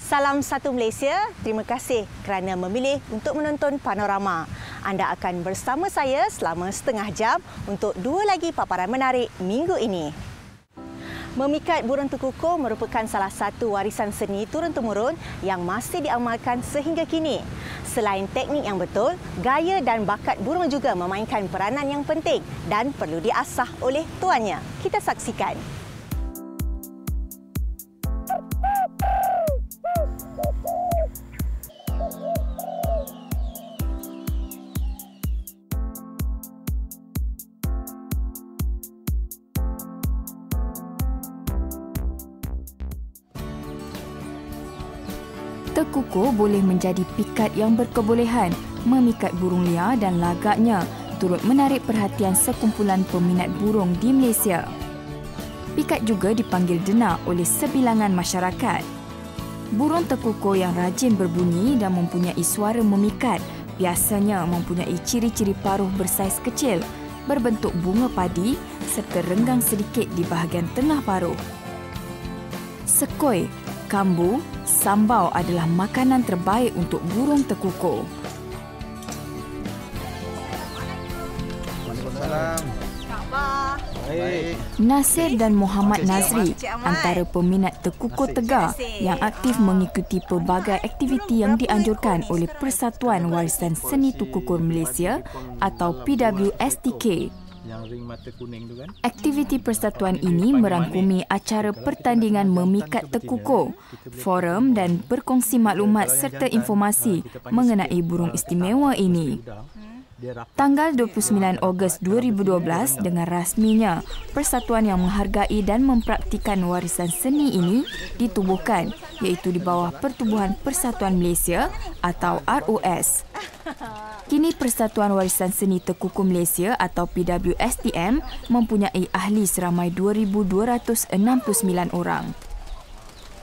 Salam satu Malaysia, terima kasih kerana memilih untuk menonton Panorama. Anda akan bersama saya selama setengah jam untuk dua lagi paparan menarik minggu ini. Memikat burung tekukur merupakan salah satu warisan seni turun-temurun yang masih diamalkan sehingga kini. Selain teknik yang betul, gaya dan bakat burung juga memainkan peranan yang penting dan perlu diasah oleh tuannya. Kita saksikan. Tekukur boleh menjadi pikat yang berkebolehan memikat burung liar dan lagaknya turut menarik perhatian sekumpulan peminat burung di Malaysia. Pikat juga dipanggil denak oleh sebilangan masyarakat. Burung tekukur yang rajin berbunyi dan mempunyai suara memikat biasanya mempunyai ciri-ciri paruh bersaiz kecil, berbentuk bunga padi serta renggang sedikit di bahagian tengah paruh. Sekoi, kambu, sambau adalah makanan terbaik untuk burung tekukur. Waalaikumsalam. Baik. Nasir dan Muhammad Nazri antara peminat tekukur tegar yang aktif mengikuti pelbagai aktiviti yang dianjurkan oleh Persatuan Warisan Seni Tekukur Malaysia atau PWSTK. Yang ring mata kuning tu kan. Aktiviti persatuan ini merangkumi acara pertandingan memikat tekukur, forum dan berkongsi maklumat serta informasi mengenai burung istimewa ini. Tanggal 29 Ogos 2012 dengan rasminya, persatuan yang menghargai dan mempraktikan warisan seni ini ditubuhkan iaitu di bawah Pertubuhan Persatuan Malaysia atau ROS. Kini Persatuan Warisan Seni Tekukur Malaysia atau PWSTM mempunyai ahli seramai 2,269 orang.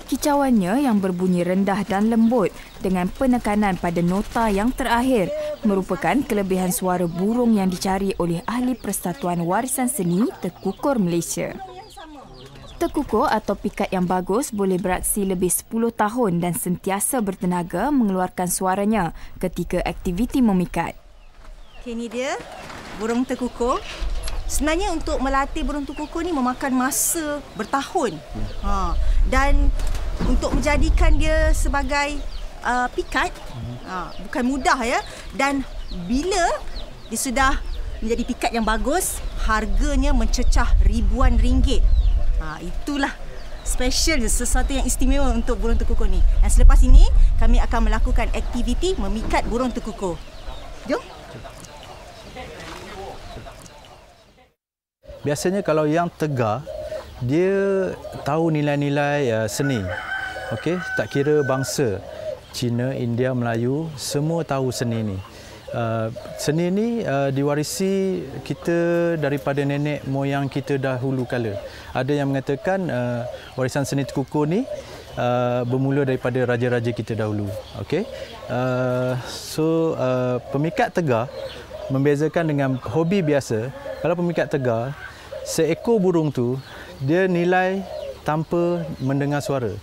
Kicauannya yang berbunyi rendah dan lembut dengan penekanan pada nota yang terakhir merupakan kelebihan suara burung yang dicari oleh ahli Persatuan Warisan Seni Tekukur Malaysia. Tekukur atau pikat yang bagus boleh beraksi lebih 10 tahun dan sentiasa bertenaga mengeluarkan suaranya ketika aktiviti memikat. Okay, ini dia burung tekukur. Sebenarnya untuk melatih burung tekukur ni memakan masa bertahun. Dan untuk menjadikan dia sebagai pikat bukan mudah ya. Dan bila dia sudah menjadi pikat yang bagus, harganya mencecah ribuan ringgit. Itulah special, sesuatu yang istimewa untuk burung tekukur ni. Dan selepas ini kami akan melakukan aktiviti memikat burung tekukur. Jom. Biasanya kalau yang tegar, dia tahu nilai-nilai seni. Okey, tak kira bangsa, Cina, India, Melayu, semua tahu seni ni. Seni ni diwarisi kita daripada nenek moyang kita dahulu kala. Ada yang mengatakan warisan seni tekukur ni bermula daripada raja-raja kita dahulu. Okey. Pemikat tegar membezakan dengan hobi biasa. Kalau pemikat tegar, seekor burung tu dia nilai tanpa mendengar suara.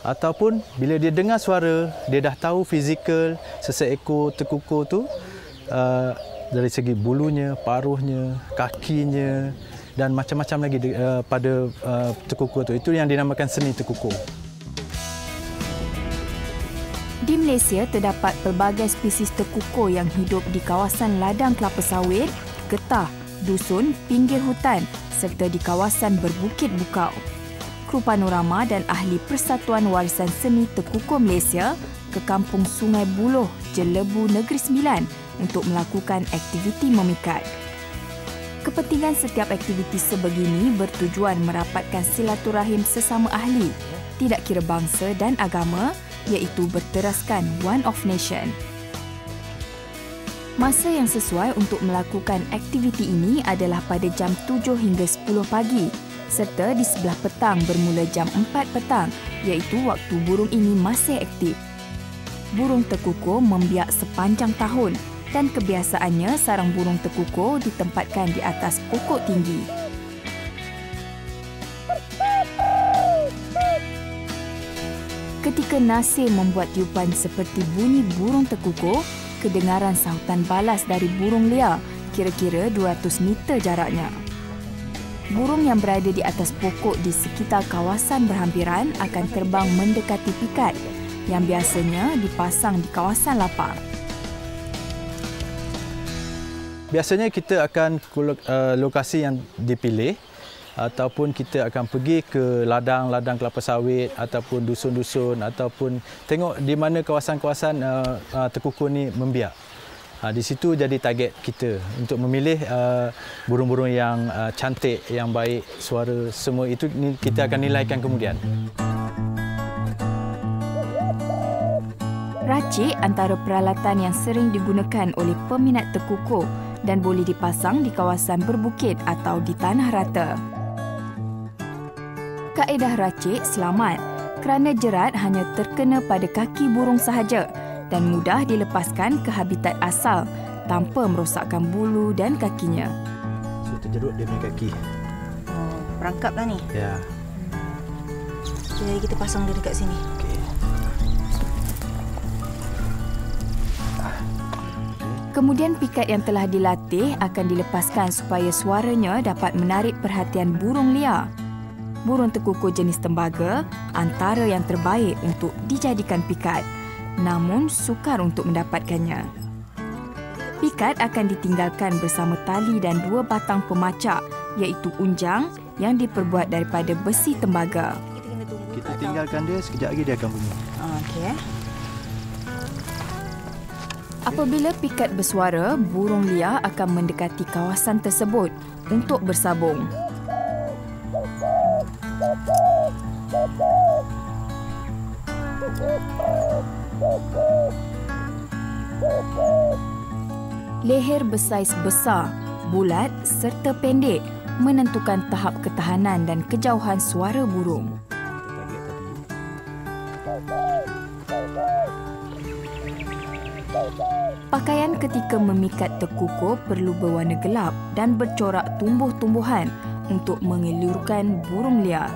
Ataupun bila dia dengar suara, dia dah tahu fizikal seseekor tekukur tu dari segi bulunya, paruhnya, kakinya dan macam-macam lagi pada tekukur tu. Itu yang dinamakan seni tekukur. Di Malaysia terdapat pelbagai spesies tekukur yang hidup di kawasan ladang kelapa sawit, getah, dusun, pinggir hutan serta di kawasan berbukit bukau. Kru Panorama dan ahli Persatuan Warisan Seni Tekukur Malaysia ke Kampung Sungai Buloh, Jelebu, Negeri Sembilan untuk melakukan aktiviti memikat. Kepentingan setiap aktiviti sebegini bertujuan merapatkan silaturahim sesama ahli, tidak kira bangsa dan agama, iaitu berteraskan One of Nation. Masa yang sesuai untuk melakukan aktiviti ini adalah pada jam 7 hingga 10 pagi serta di sebelah petang bermula jam 4 petang iaitu waktu burung ini masih aktif. Burung tekukur membiak sepanjang tahun dan kebiasaannya sarang burung tekukur ditempatkan di atas pokok tinggi. Ketika Nasir membuat tiupan seperti bunyi burung tekukur, kedengaran sahutan balas dari burung liar kira-kira 200 meter jaraknya. Burung yang berada di atas pokok di sekitar kawasan berhampiran akan terbang mendekati pikat yang biasanya dipasang di kawasan lapang. Biasanya kita akan lokasi yang dipilih ataupun kita akan pergi ke ladang-ladang kelapa sawit ataupun dusun-dusun ataupun tengok di mana kawasan-kawasan tekukur ni membiak. Di situ jadi target kita untuk memilih burung-burung yang cantik, yang baik, suara semua itu kita akan nilaikan kemudian. Racik antara peralatan yang sering digunakan oleh peminat tekukur dan boleh dipasang di kawasan berbukit atau di tanah rata. Kaedah racik selamat kerana jerat hanya terkena pada kaki burung sahaja dan mudah dilepaskan ke habitat asal tanpa merosakkan bulu dan kakinya. So, terjerut dia punya kaki. Perangkap lah ni. Ya. Jadi kita pasang dia dekat sini. Okey. Kemudian pikat yang telah dilatih akan dilepaskan supaya suaranya dapat menarik perhatian burung liar. Burung tekukur jenis tembaga antara yang terbaik untuk dijadikan pikat, namun sukar untuk mendapatkannya. Pikat akan ditinggalkan bersama tali dan 2 batang pemacak iaitu unjang yang diperbuat daripada besi tembaga. Kita tinggalkan dia, sekejap lagi dia akan bunyi. Okey. Apabila pikat bersuara, burung liar akan mendekati kawasan tersebut untuk bersabung. Leher bersaiz besar, bulat serta pendek menentukan tahap ketahanan dan kejauhan suara burung. Pakaian ketika memikat tekukur perlu berwarna gelap dan bercorak tumbuh-tumbuhan untuk mengelurkan burung liar.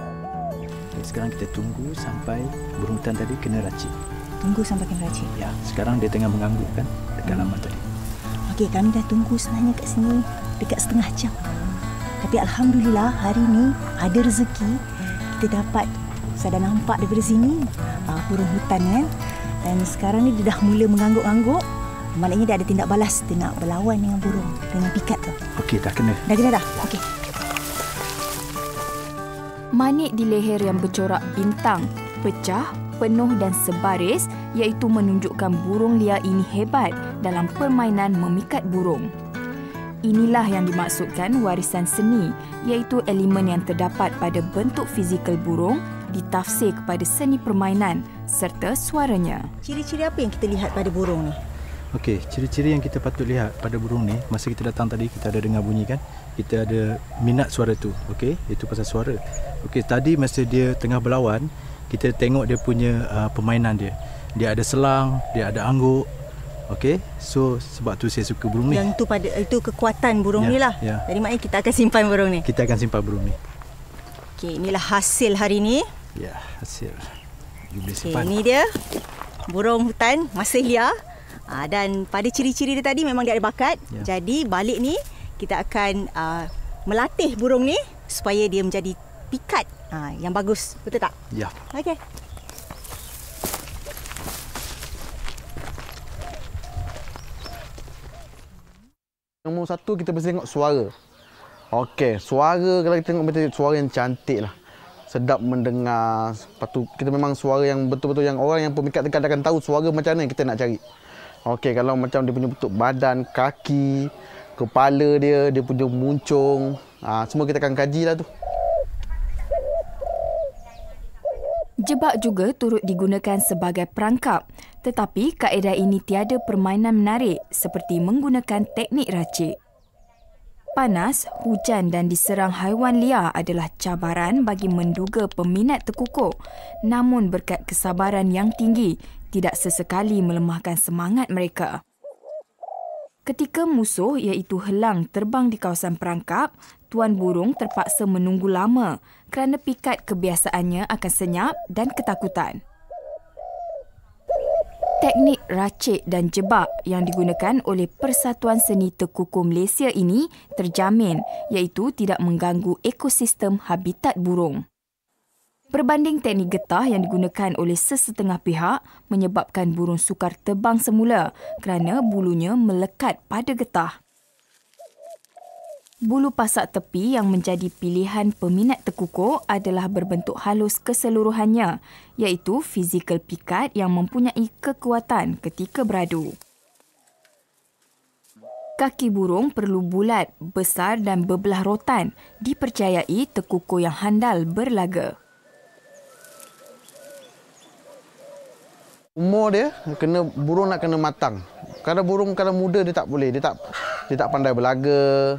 Sekarang kita tunggu sampai burung hutan tadi kena racik. Tunggu sampai kena racik. Ya, sekarang dia tengah mengangguk kan dekat laman tadi. Okey, kami dah tunggu sebenarnya kat sini dekat setengah jam. Tapi alhamdulillah hari ni ada rezeki kita dapat. Saya dah nampak daripada sini burung hutan kan. Dan sekarang ni dia dah mula mengangguk-angguk. Maknanya dia ada tindak balas, dia nak berlawan dengan burung, dengan pikat tu. Okey, dah kena. Dah kena dah? Okey. Manik di leher yang bercorak bintang, pecah, penuh dan sebaris iaitu menunjukkan burung liar ini hebat dalam permainan memikat burung. Inilah yang dimaksudkan warisan seni iaitu elemen yang terdapat pada bentuk fizikal burung ditafsir kepada seni permainan serta suaranya. Ciri-ciri apa yang kita lihat pada burung ni? Okey, ciri-ciri yang kita patut lihat pada burung ni, masa kita datang tadi kita ada dengar bunyi kan? Kita ada minat suara tu. Okey, itu pasal suara. Okey, tadi masa dia tengah berlawan, kita tengok dia punya permainan dia. Dia ada selang, dia ada angguk. Okey, so sebab tu saya suka burung ni. Yang itu kekuatan burung ni lah. Ya. Jadi maknanya kita akan simpan burung ni. Kita akan simpan burung ni. Okey, inilah hasil hari ni. Ya, hasil. Okey, ini dia burung hutan masih liar. Dan pada ciri-ciri dia tadi memang dia ada bakat. Ya. Jadi balik ni kita akan melatih burung ni supaya dia menjadi pikat yang bagus. Betul tak? Ya. Okey. Nombor satu kita mesti tengok suara. Okey, suara kalau kita tengok betul suara yang cantik lah. Sedap mendengar. Lepas tu kita memang suara yang betul-betul yang orang yang pemikat dekat akan tahu suara macam mana yang kita nak cari. Okey, kalau macam dia punya bentuk badan, kaki, kepala dia punya muncung, semua kita akan kaji lah tu. Jebak juga turut digunakan sebagai perangkap, tetapi kaedah ini tiada permainan menarik seperti menggunakan teknik racik. Panas, hujan dan diserang haiwan liar adalah cabaran bagi menduga peminat tekukur, namun berkat kesabaran yang tinggi, tidak sesekali melemahkan semangat mereka. Ketika musuh iaitu helang terbang di kawasan perangkap, tuan burung terpaksa menunggu lama kerana pikat kebiasaannya akan senyap dan ketakutan. Teknik racik dan jebak yang digunakan oleh Persatuan Seni Tekukur Malaysia ini terjamin iaitu tidak mengganggu ekosistem habitat burung. Berbanding teknik getah yang digunakan oleh sesetengah pihak menyebabkan burung sukar terbang semula kerana bulunya melekat pada getah. Bulu pasak tepi yang menjadi pilihan peminat tekukur adalah berbentuk halus keseluruhannya, iaitu fizikal pikat yang mempunyai kekuatan ketika beradu. Kaki burung perlu bulat, besar dan berbelah rotan, dipercayai tekukur yang handal berlaga. Umur dia burung nak kena matang. Kalau burung kalau muda dia tak boleh, dia tak pandai berlaga.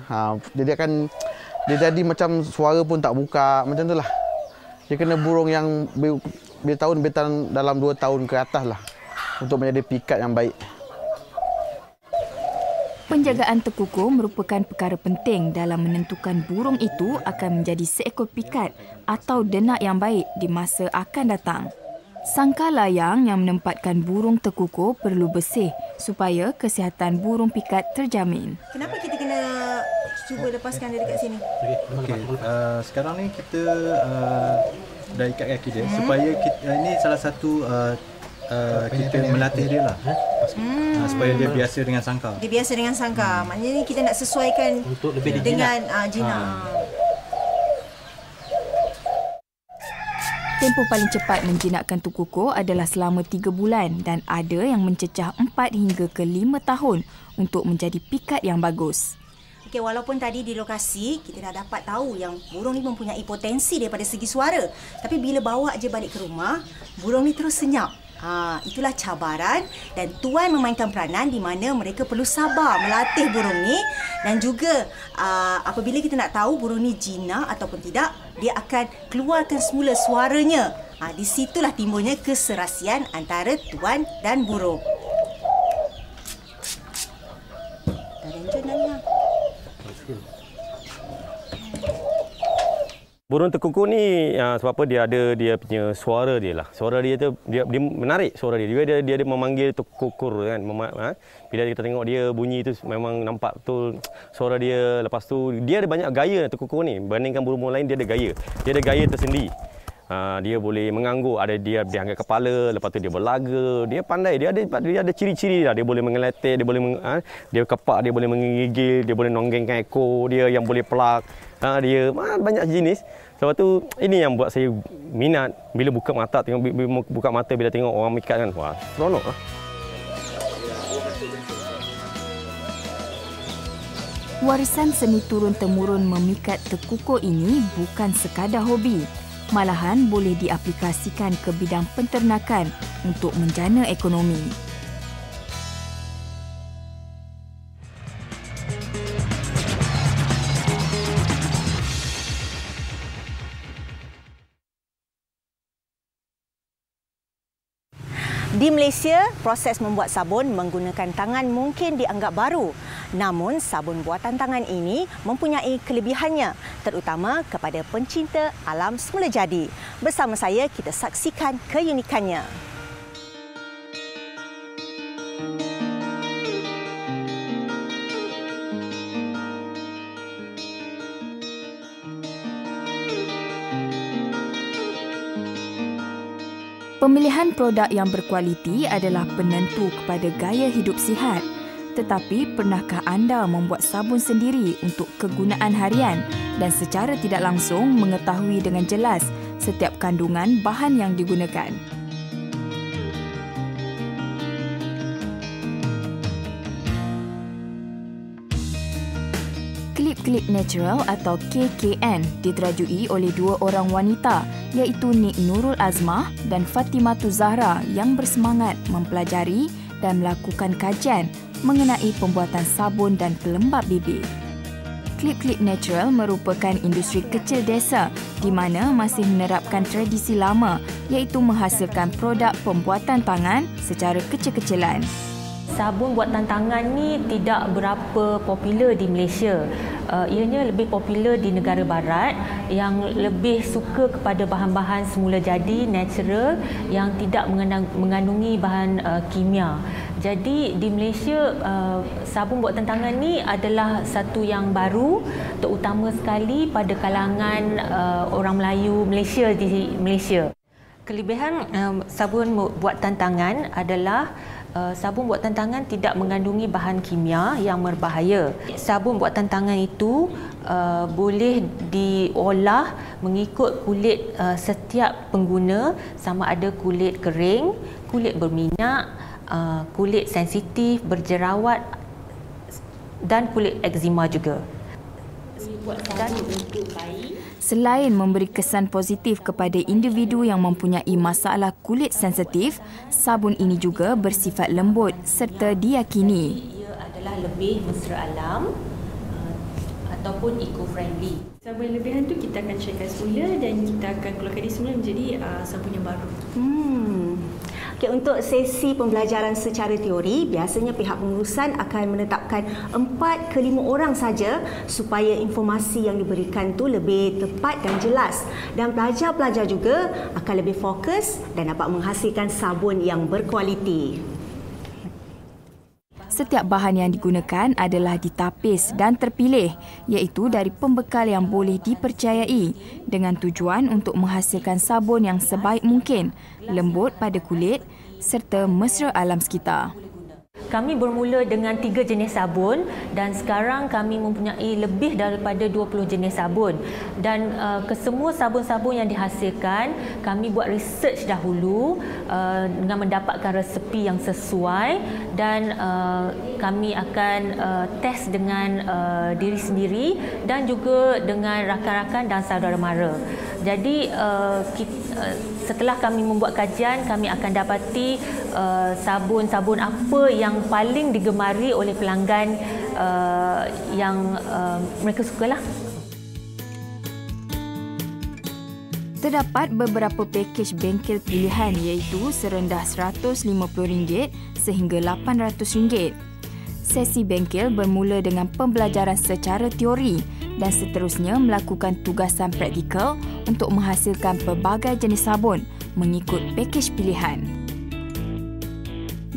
Dia jadi macam suara pun tak buka, macam itulah. Dia kena burung yang bertahun dalam 2 tahun ke atas lah untuk menjadi pikat yang baik. Penjagaan tekukur merupakan perkara penting dalam menentukan burung itu akan menjadi seekor pikat atau denak yang baik di masa akan datang. Sangkar layang yang menempatkan burung tekukur perlu bersih supaya kesihatan burung pikat terjamin. Kenapa kita kena cuba lepaskan dia dekat sini? Okey, sekarang ni kita dah ikat kaki dia supaya ini salah satu kita melatih dia lah. Supaya dia biasa dengan sangkar. Dia biasa dengan sangkar. Maknanya kita nak sesuaikan untuk lebih dengan jinak. Tempoh paling cepat menjinakkan tekukur adalah selama 3 bulan dan ada yang mencecah 4 hingga ke 5 tahun untuk menjadi pikat yang bagus. Okey, walaupun tadi di lokasi kita dah dapat tahu yang burung ni mempunyai potensi daripada segi suara, tapi bila bawa je balik ke rumah, burung ni terus senyap. Itulah cabaran dan tuan memainkan peranan di mana mereka perlu sabar melatih burung ni dan juga apabila kita nak tahu burung ni jinak ataupun tidak, dia akan keluarkan semula suaranya. Di situlah timbulnya keserasian antara tuan dan burung. Burung tekukur ni sebab apa dia ada dia punya suara dia lah. Suara dia tu dia menarik suara dia. Dia ada memanggil tekukur kan. Bila kita tengok dia bunyi tu memang nampak betul suara dia. Lepas tu dia ada banyak gaya tekukur ni. Bandingkan burung lain dia ada gaya. Dia ada gaya tersendiri. Dia boleh mengangguk, ada dia angkat kepala, lepas tu dia berlaga, dia pandai, dia ada ciri-ciri lah. Dia boleh mengeletek, dia boleh dia kepak, dia boleh menggigil, dia boleh nonggengkan ekor dia yang boleh pelak. Dia banyak jenis. Sebab tu ini yang buat saya minat bila buka mata bila tengok orang mikat kan. Wah, seronok lah. Warisan seni turun-temurun memikat tekukur ini bukan sekadar hobi. Malahan boleh diaplikasikan ke bidang penternakan untuk menjana ekonomi. Di Malaysia, proses membuat sabun menggunakan tangan mungkin dianggap baru. Namun, sabun buatan tangan ini mempunyai kelebihannya, terutama kepada pencinta alam semula jadi. Bersama saya, kita saksikan keunikannya. Pemilihan produk yang berkualiti adalah penentu kepada gaya hidup sihat. Tetapi, pernahkah anda membuat sabun sendiri untuk kegunaan harian dan secara tidak langsung mengetahui dengan jelas setiap kandungan bahan yang digunakan? Clip Natural atau KKN diterajui oleh 2 orang wanita iaitu Nik Nurul Azmah dan Fatimatu Zahra yang bersemangat mempelajari dan melakukan kajian mengenai pembuatan sabun dan pelembap bibir. Clip Natural merupakan industri kecil desa di mana masih menerapkan tradisi lama iaitu menghasilkan produk pembuatan tangan secara kecil-kecilan. Sabun buatan tangan ni tidak berapa popular di Malaysia. ianya lebih popular di negara barat yang lebih suka kepada bahan-bahan semula jadi, natural, yang tidak mengandungi bahan kimia. Jadi di Malaysia, sabun buatan tangan ni adalah satu yang baru, terutama sekali pada kalangan orang Melayu Malaysia di Malaysia. Kelebihan sabun buatan tangan adalah sabun buatan tangan tidak mengandungi bahan kimia yang berbahaya. Sabun buatan tangan itu boleh diolah mengikut kulit setiap pengguna, sama ada kulit kering, kulit berminyak, kulit sensitif, berjerawat dan kulit eczema juga. Selain memberi kesan positif kepada individu yang mempunyai masalah kulit sensitif, sabun ini juga bersifat lembut serta diyakini ia adalah lebih mesra alam ataupun eco-friendly. Sabun lebihan tu kita akan cairkan semula dan kita akan keluarkan dia semula menjadi sabun yang baru. Okay, untuk sesi pembelajaran secara teori, biasanya pihak pengurusan akan menetapkan 4 ke 5 orang saja supaya informasi yang diberikan tu lebih tepat dan jelas. Dan pelajar-pelajar juga akan lebih fokus dan dapat menghasilkan sabun yang berkualiti. Setiap bahan yang digunakan adalah ditapis dan terpilih, iaitu dari pembekal yang boleh dipercayai dengan tujuan untuk menghasilkan sabun yang sebaik mungkin, lembut pada kulit serta mesra alam sekitar. Kami bermula dengan 3 jenis sabun dan sekarang kami mempunyai lebih daripada 20 jenis sabun. Dan kesemua sabun-sabun yang dihasilkan, kami buat research dahulu dengan mendapatkan resepi yang sesuai dan kami akan test dengan diri sendiri dan juga dengan rakan-rakan dan saudara mara. Jadi setelah kami membuat kajian, kami akan dapati sabun-sabun apa yang paling digemari oleh pelanggan yang mereka sukalah. Terdapat beberapa pakej bengkel pilihan iaitu serendah RM150 sehingga RM800. Sesi bengkel bermula dengan pembelajaran secara teori dan seterusnya melakukan tugasan praktikal untuk menghasilkan pelbagai jenis sabun mengikut pakej pilihan.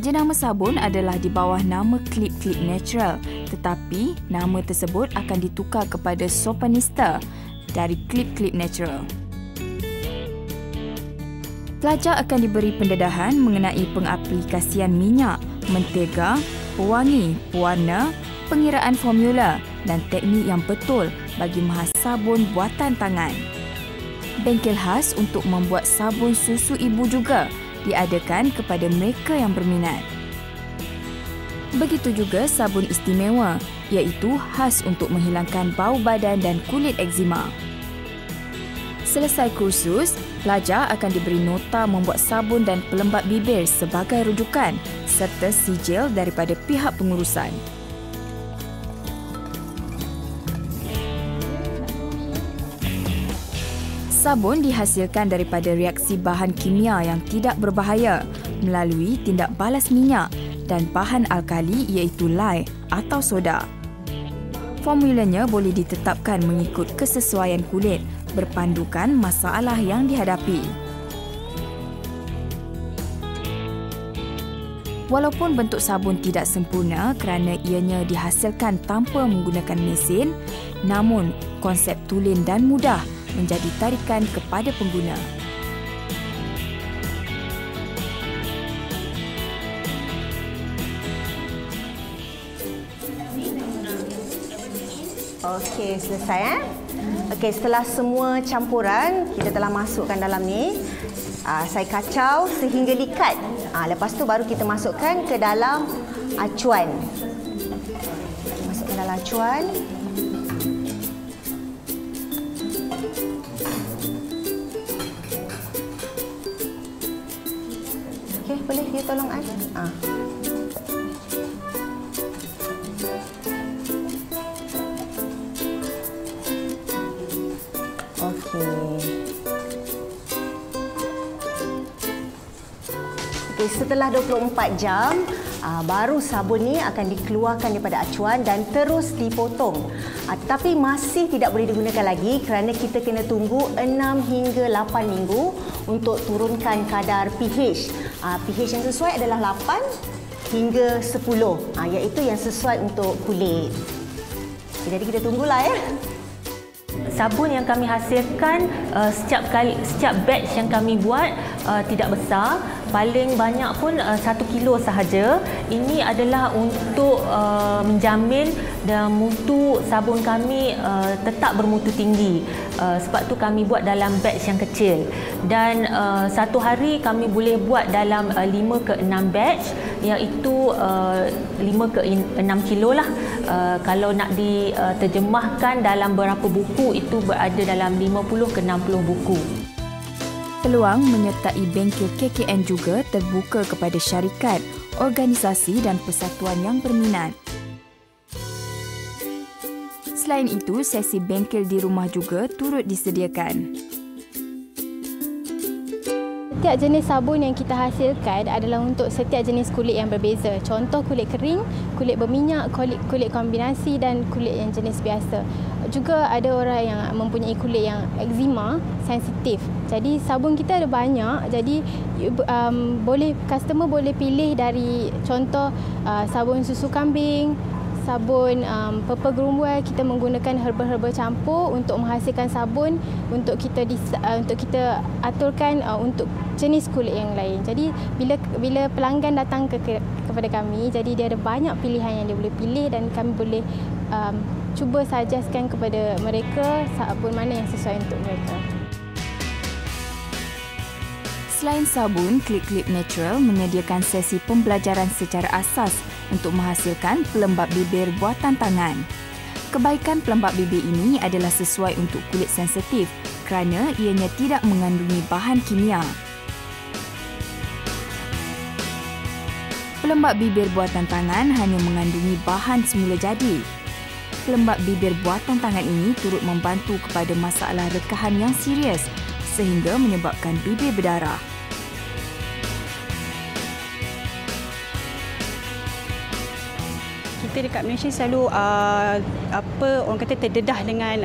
Jenama sabun adalah di bawah nama Clip Clip Natural, tetapi nama tersebut akan ditukar kepada Sopanista dari Clip Clip Natural. Pelajar akan diberi pendedahan mengenai pengaplikasian minyak, mentega, pewangi, pewarna, pengiraan formula dan teknik yang betul bagi mahas sabun buatan tangan. Bengkel khas untuk membuat sabun susu ibu juga diadakan kepada mereka yang berminat. Begitu juga sabun istimewa, iaitu khas untuk menghilangkan bau badan dan kulit eczema. Selesai kursus, pelajar akan diberi nota membuat sabun dan pelembap bibir sebagai rujukan serta sijil daripada pihak pengurusan. Sabun dihasilkan daripada reaksi bahan kimia yang tidak berbahaya melalui tindak balas minyak dan bahan alkali iaitu lye atau soda. Formulanya boleh ditetapkan mengikut kesesuaian kulit berpandukan masalah yang dihadapi. Walaupun bentuk sabun tidak sempurna kerana ianya dihasilkan tanpa menggunakan mesin, namun konsep tulen dan mudah menjadi tarikan kepada pengguna. Okey, selesai Okey, setelah semua campuran kita telah masukkan dalam ni. Saya kacau sehingga likat. Lepas tu baru kita masukkan ke dalam acuan. Masukkan dalam acuan. Okey, boleh you tolong Okey, setelah 24 jam, Baru sabun ni akan dikeluarkan daripada acuan dan terus dipotong. Tetapi masih tidak boleh digunakan lagi kerana kita kena tunggu 6 hingga 8 minggu untuk turunkan kadar pH. pH yang sesuai adalah 8 hingga 10, iaitu yang sesuai untuk kulit. Jadi kita tunggulah ya. Sabun yang kami hasilkan setiap batch yang kami buat tidak besar, paling banyak pun 1 kilo sahaja. Ini adalah untuk menjamin dan mutu sabun kami tetap bermutu tinggi. Sebab tu kami buat dalam batch yang kecil. Dan satu hari kami boleh buat dalam 5 ke 6 batch, iaitu 5 ke 6 kilo lah. Kalau nak diterjemahkan dalam berapa buku, itu berada dalam 50 ke 60 buku. Peluang menyertai bengkel KKN juga terbuka kepada syarikat, organisasi dan persatuan yang berminat. Selain itu, sesi bengkel di rumah juga turut disediakan. Setiap jenis sabun yang kita hasilkan adalah untuk setiap jenis kulit yang berbeza. Contoh kulit kering, kulit berminyak, kulit kombinasi dan kulit yang jenis biasa. Juga ada orang yang mempunyai kulit yang eczema, sensitif. Jadi sabun kita ada banyak. Jadi customer boleh pilih dari contoh sabun susu kambing, sabun purple grumwell. Kita menggunakan herba-herba campur untuk menghasilkan sabun untuk kita aturkan untuk jenis kulit yang lain. Jadi bila pelanggan datang kepada kami, jadi dia ada banyak pilihan yang dia boleh pilih dan kami boleh cuba suggestkan kepada mereka sabun mana yang sesuai untuk mereka. Selain sabun, Clip Natural menyediakan sesi pembelajaran secara asas untuk menghasilkan pelembap bibir buatan tangan. Kebaikan pelembap bibir ini adalah sesuai untuk kulit sensitif kerana ianya tidak mengandungi bahan kimia. Pelembap bibir buatan tangan hanya mengandungi bahan semula jadi. Pelembap bibir buatan tangan ini turut membantu kepada masalah rekahan yang serius sehingga menyebabkan bibir berdarah. Kita dekat Malaysia selalu orang kata terdedah dengan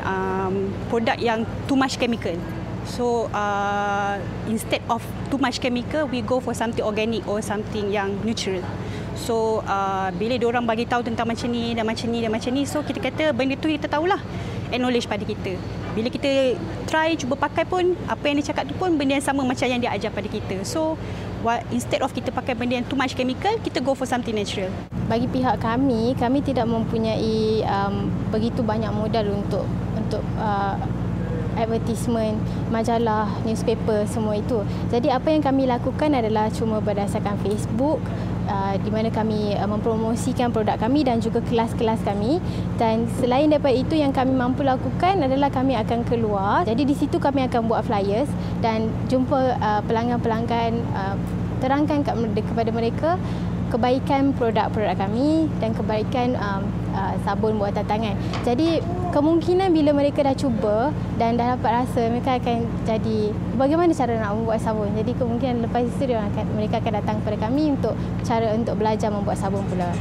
produk yang too much chemical. So instead of too much chemical, we go for something organic or something yang natural. So bila diorang bagi tahu tentang macam ni dan macam ni dan macam ni, so kita kata benda tu kita tahulah, acknowledge pada kita. Bila kita try cuba pakai pun apa yang dia cakap tu pun benda yang sama macam yang dia ajar pada kita. So instead of kita pakai benda yang too much chemical, kita go for something natural. Bagi pihak kami tidak mempunyai begitu banyak modal untuk advertisement, majalah, newspaper, semua itu. Jadi apa yang kami lakukan adalah cuma berdasarkan Facebook, di mana kami mempromosikan produk kami dan juga kelas-kelas kami. Dan selain daripada itu, yang kami mampu lakukan adalah kami akan keluar. Jadi di situ kami akan buat flyers dan jumpa pelanggan-pelanggan, terangkan kepada mereka kebaikan produk-produk kami dan kebaikan sabun buatan tangan. Jadi kemungkinan bila mereka dah cuba dan dah dapat rasa, mereka akan jadi bagaimana cara nak membuat sabun. Jadi kemungkinan lepas itu mereka akan datang kepada kami untuk cara untuk belajar membuat sabun pula.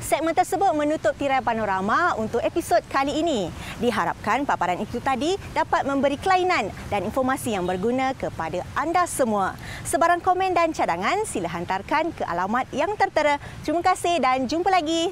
Segmen tersebut menutup tirai panorama untuk episod kali ini. Diharapkan paparan itu tadi dapat memberi kelainan dan informasi yang berguna kepada anda semua. Sebarang komen dan cadangan sila hantarkan ke alamat yang tertera. Terima kasih dan jumpa lagi.